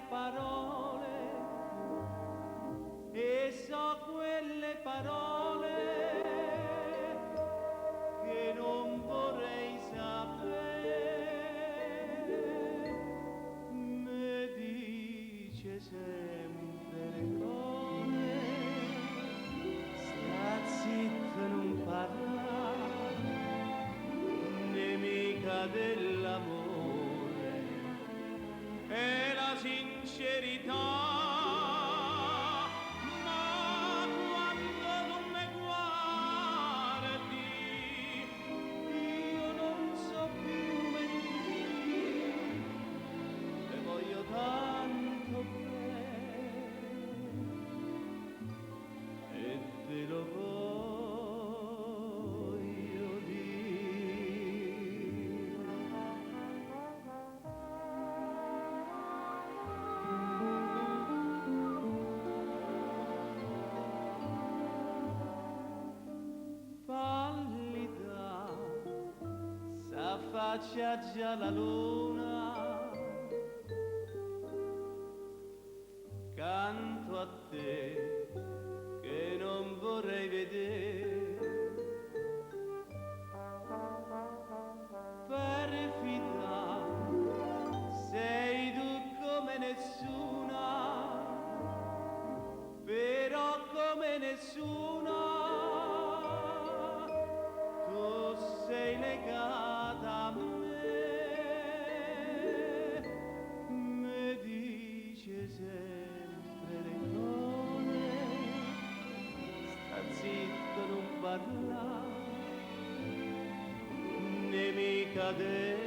parole e so quelle parole che non vorrei sapere. Mi dice sempre le cose, sta zitto, non parla, nemica dell'amore e la sincerità. Tanto bene e te lo voglio dire. Pallida s'affaccia già la luna canto a te che non vorrei vedere. Perfida sei tu come nessuna, però come nessuna tu sei legata a me. Mi dice sempre le cose, sta zitto, non parla, nemica del